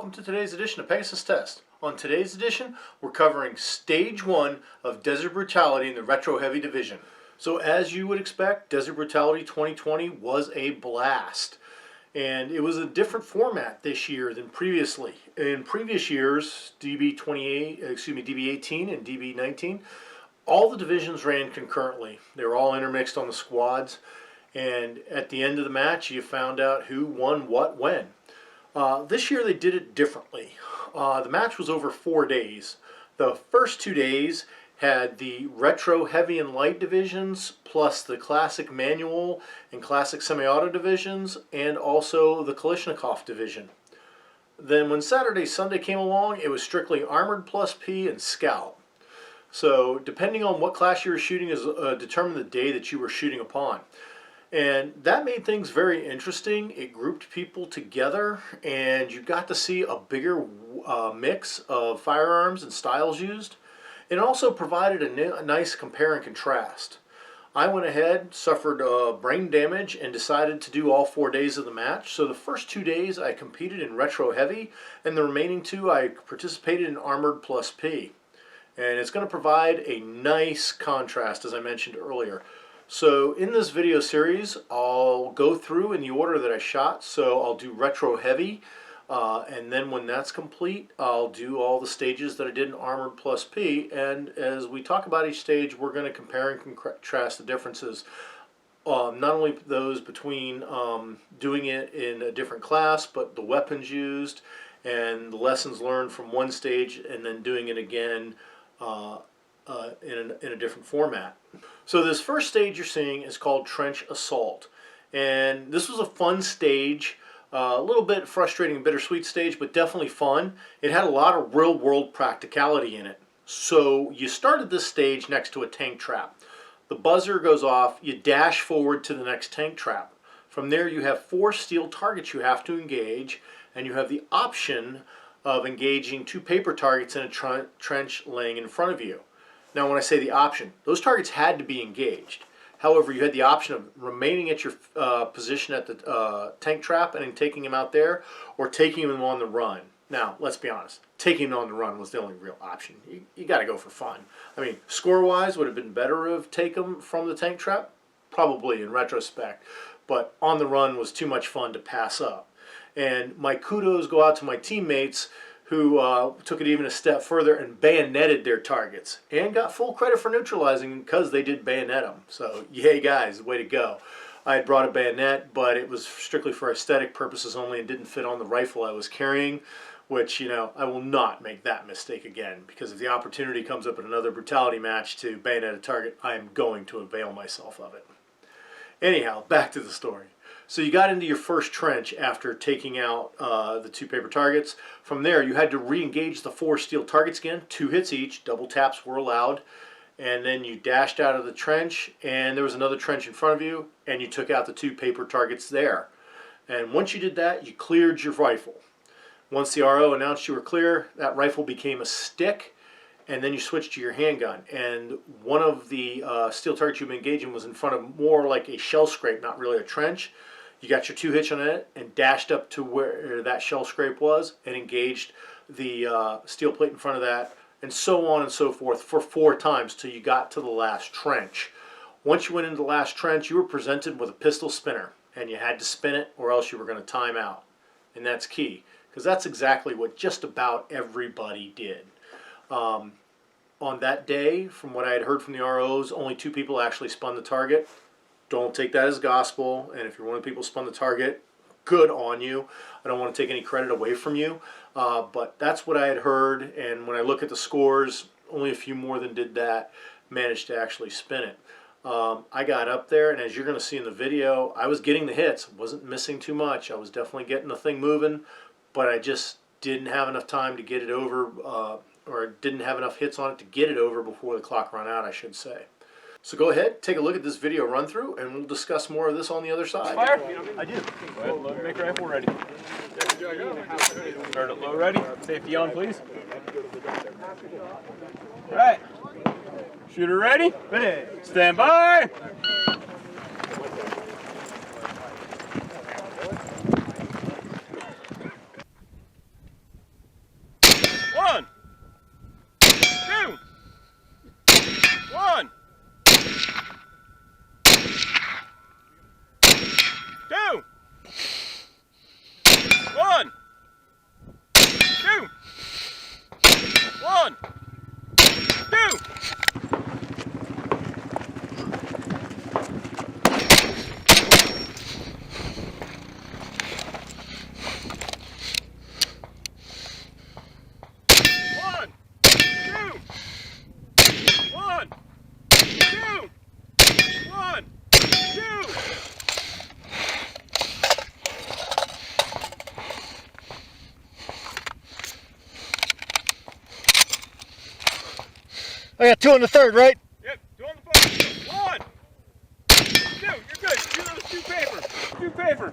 welcome to today's edition of Pegasus Test. On today's edition, we're covering Stage 1 of Desert Brutality in the Retro Heavy Division. So as you would expect, Desert Brutality 2020 was a blast. And it was a different format this year than previously. In previous years, DB18 and DB19, all the divisions ran concurrently. They were all intermixed on the squads. And at the end of the match, you found out who won what when. This year they did it differently. The match was over 4 days. The first 2 days had the retro heavy and light divisions, plus the classic manual and classic semi-auto divisions, and also the Kalashnikov division. Then when Saturday, Sunday came along, it was strictly Armored plus P and Scout. So depending on what class you were shooting is determined the day that you were shooting upon. And that made things very interesting. It grouped people together, and you got to see a bigger mix of firearms and styles used. It also provided a nice compare and contrast. I went ahead, suffered brain damage, and decided to do all 4 days of the match. So the first 2 days I competed in Retro Heavy, and the remaining 2 I participated in Armored plus P. And it's going to provide a nice contrast, as I mentioned earlier. So in this video series, I'll go through in the order that I shot. So I'll do Retro Heavy, and then when that's complete, I'll do all the stages that I did in Armored plus P. And as we talk about each stage, we're going to compare and contrast the differences. Not only those between doing it in a different class, but the weapons used and the lessons learned from one stage and then doing it again in a different format. So this first stage you're seeing is called Trench Assault, and this was a fun stage, a little bit frustrating and bittersweet stage, but definitely fun. It had a lot of real-world practicality in it. So you started this stage next to a tank trap. The buzzer goes off, you dash forward to the next tank trap. From there you have 4 steel targets you have to engage, and you have the option of engaging 2 paper targets in a trench laying in front of you. Now when I say the option, those targets had to be engaged. However, you had the option of remaining at your position at the tank trap and taking him out there, or taking him on the run. Now, let's be honest, taking him on the run was the only real option. You got to go for fun. I mean, score-wise, would have been better to take him from the tank trap? Probably, in retrospect. But on the run was too much fun to pass up. And my kudos go out to my teammates who took it even a step further and bayoneted their targets, and got full credit for neutralizing because they did bayonet them. So yay guys, way to go. I had brought a bayonet, but it was strictly for aesthetic purposes only and didn't fit on the rifle I was carrying, which, you know, I will not make that mistake again, because if the opportunity comes up in another Brutality match to bayonet a target, I am going to avail myself of it. Anyhow, back to the story. So you got into your first trench after taking out the 2 paper targets. From there, you had to re-engage the 4 steel targets again, 2 hits each, double taps were allowed. And then you dashed out of the trench, and there was another trench in front of you, and you took out the 2 paper targets there. And once you did that, you cleared your rifle. Once the RO announced you were clear, that rifle became a stick, and then you switched to your handgun. And one of the steel targets you've been engaging was in front of more like a shell scrape, not really a trench. You got your 2 hits on it and dashed up to where that shell scrape was and engaged the steel plate in front of that, and so on and so forth for 4 times till you got to the last trench. Once you went into the last trench, you were presented with a pistol spinner, and you had to spin it or else you were going to time out. And that's key, because that's exactly what just about everybody did. On that day, from what I had heard from the ROs, only 2 people actually spun the target. Don't take that as gospel, and if you're one of the people who spun the target, good on you. I don't want to take any credit away from you, but that's what I had heard, and when I look at the scores, only a few more than did that managed to actually spin it. I got up there, and as you're going to see in the video, I was getting the hits. Wasn't missing too much. I was definitely getting the thing moving, but I just didn't have enough time to get it over, or didn't have enough hits on it to get it over before the clock ran out, I should say. So go ahead, take a look at this video run through, and we'll discuss more of this on the other side. Fire? I do. Go ahead, load make rifle ready. Start it low ready. Safety on, please. All right. Shooter ready? Ready. Stand by. 1, 2. One, two, one, two, one, two. I got 2 on the third, right? Yep, 2 on the phone. 1, 2. You're good. Do those 2 paper. 2 paper.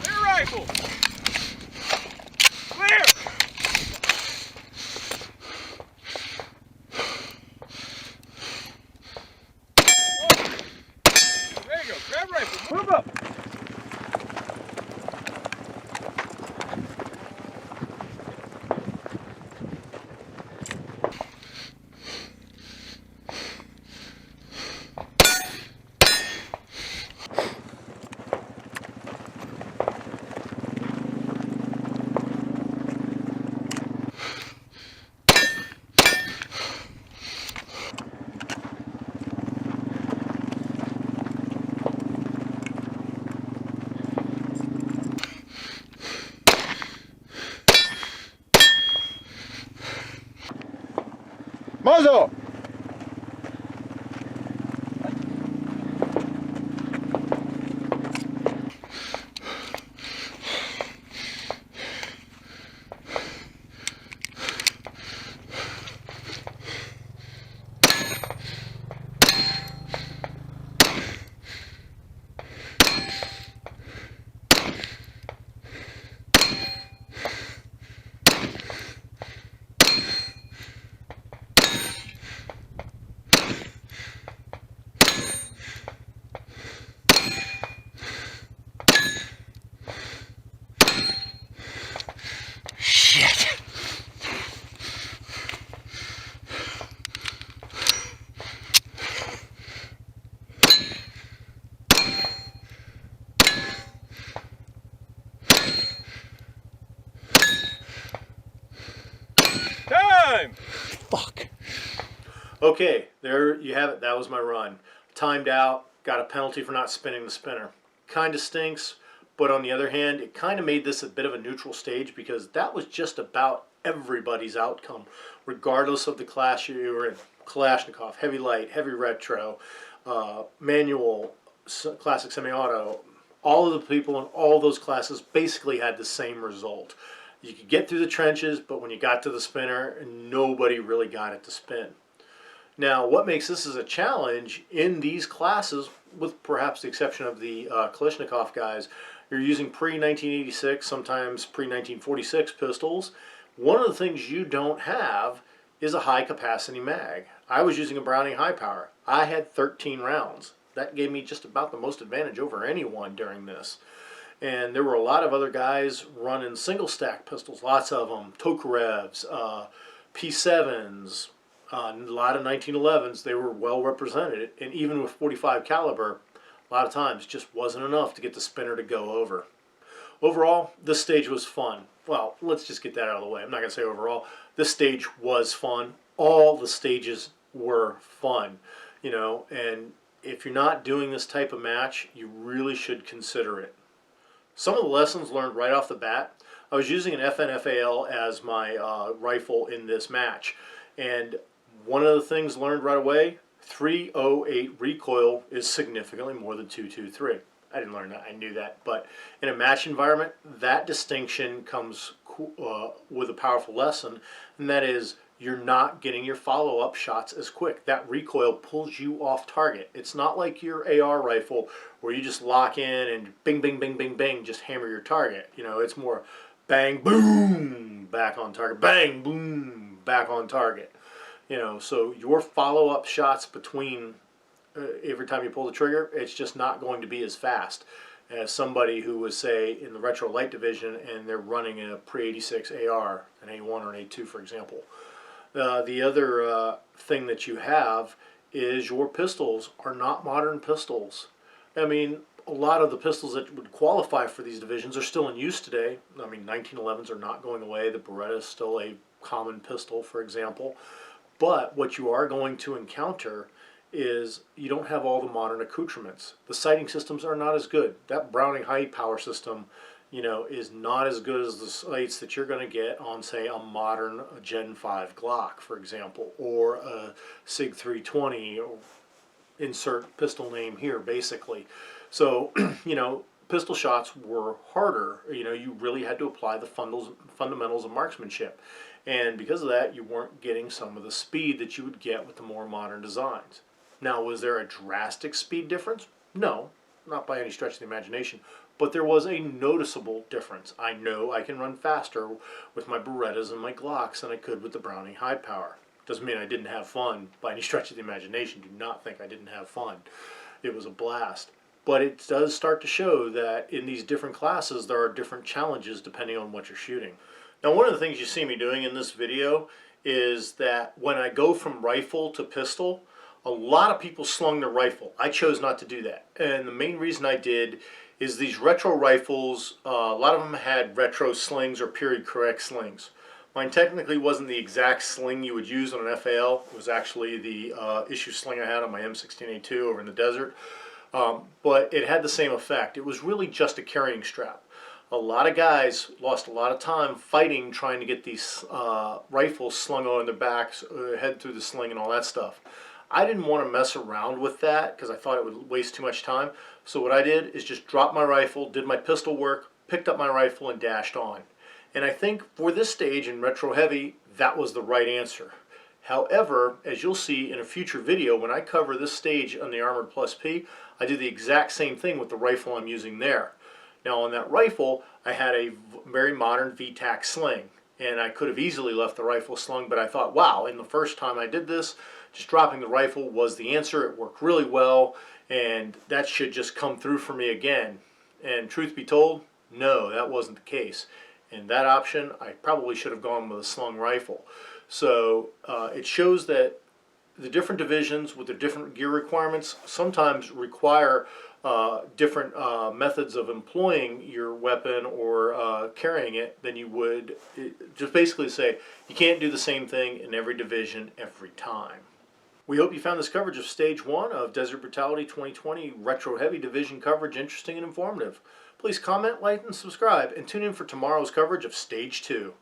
Clear rifle. Clear. There you go. Grab rifle. Move up. Muzzle. Time! Fuck. Okay, there you have it. That was my run. Timed out, got a penalty for not spinning the spinner. Kind of stinks, but on the other hand, it kind of made this a bit of a neutral stage because that was just about everybody's outcome, regardless of the class you were in. Kalashnikov, heavy light, heavy retro, manual, classic semi-auto. All of the people in all those classes basically had the same result. You could get through the trenches, but when you got to the spinner, nobody really got it to spin. Now, what makes this as a challenge in these classes, with perhaps the exception of the Kalashnikov guys, you're using pre-1986, sometimes pre-1946 pistols. One of the things you don't have is a high-capacity mag. I was using a Browning high power. I had 13 rounds. That gave me just about the most advantage over anyone during this. And there were a lot of other guys running single stack pistols, lots of them, Tokarevs, P7s, a lot of 1911s. They were well represented, and even with 45 caliber, a lot of times just wasn't enough to get the spinner to go over. Overall, this stage was fun. Well, let's just get that out of the way. I'm not going to say overall. This stage was fun. All the stages were fun, you know, and if you're not doing this type of match, you really should consider it. Some of the lessons learned right off the bat, I was using an FNFAL as my rifle in this match. And one of the things learned right away, 308 recoil is significantly more than 223. I didn't learn that, I knew that. But in a match environment, that distinction comes with a powerful lesson, and that is you're not getting your follow-up shots as quick. That recoil pulls you off target. It's not like your AR rifle where you just lock in and bing, bing, bing, bing, bing, just hammer your target. You know, it's more bang, boom, back on target, bang, boom, back on target. You know, so your follow-up shots between every time you pull the trigger, it's just not going to be as fast as somebody who was, say, in the retro light division and they're running a pre-86 AR, an A1 or an A2, for example. The other thing that you have is your pistols are not modern pistols. I mean, a lot of the pistols that would qualify for these divisions are still in use today. I mean, 1911s are not going away. The Beretta is still a common pistol, for example. But what you are going to encounter is you don't have all the modern accoutrements. The sighting systems are not as good. That Browning high power system, is not as good as the sights that you're going to get on, say, a modern Gen 5 Glock, for example, or a SIG 320, or insert pistol name here, basically. So, pistol shots were harder. You really had to apply the fundamentals of marksmanship. And because of that, you weren't getting some of the speed that you would get with the more modern designs. Now, was there a drastic speed difference? No, not by any stretch of the imagination. But there was a noticeable difference. I know I can run faster with my Berettas and my Glocks than I could with the Browning high power. Doesn't mean I didn't have fun by any stretch of the imagination. Do not think I didn't have fun. It was a blast. But it does start to show that in these different classes there are different challenges depending on what you're shooting. Now, one of the things you see me doing in this video is that when I go from rifle to pistol, a lot of people slung their rifle. I chose not to do that. And the main reason I did is these retro rifles, a lot of them had retro slings or period correct slings. Mine technically wasn't the exact sling you would use on an FAL. It was actually the issue sling I had on my M16A2 over in the desert. But it had the same effect. It was really just a carrying strap. A lot of guys lost a lot of time fighting, trying to get these rifles slung on their backs, head through the sling and all that stuff. I didn't want to mess around with that because I thought it would waste too much time. So what I did is just drop my rifle, did my pistol work, picked up my rifle, and dashed on. And I think for this stage in retro heavy, that was the right answer. However, as you'll see in a future video, when I cover this stage on the Armored Plus P, I did the exact same thing with the rifle I'm using there. Now on that rifle, I had a very modern VTAC sling, and I could have easily left the rifle slung, but I thought, wow, in the first time I did this, just dropping the rifle was the answer. It worked really well, and that should just come through for me again. And truth be told, no, that wasn't the case. In that option, I probably should have gone with a slung rifle. So it shows that the different divisions with their different gear requirements sometimes require different methods of employing your weapon or carrying it than you would. Just basically say you can't do the same thing in every division every time. We hope you found this coverage of Stage 1 of Desert Brutality 2020 Retro Heavy Division coverage interesting and informative. Please comment, like, and subscribe, and tune in for tomorrow's coverage of Stage 2.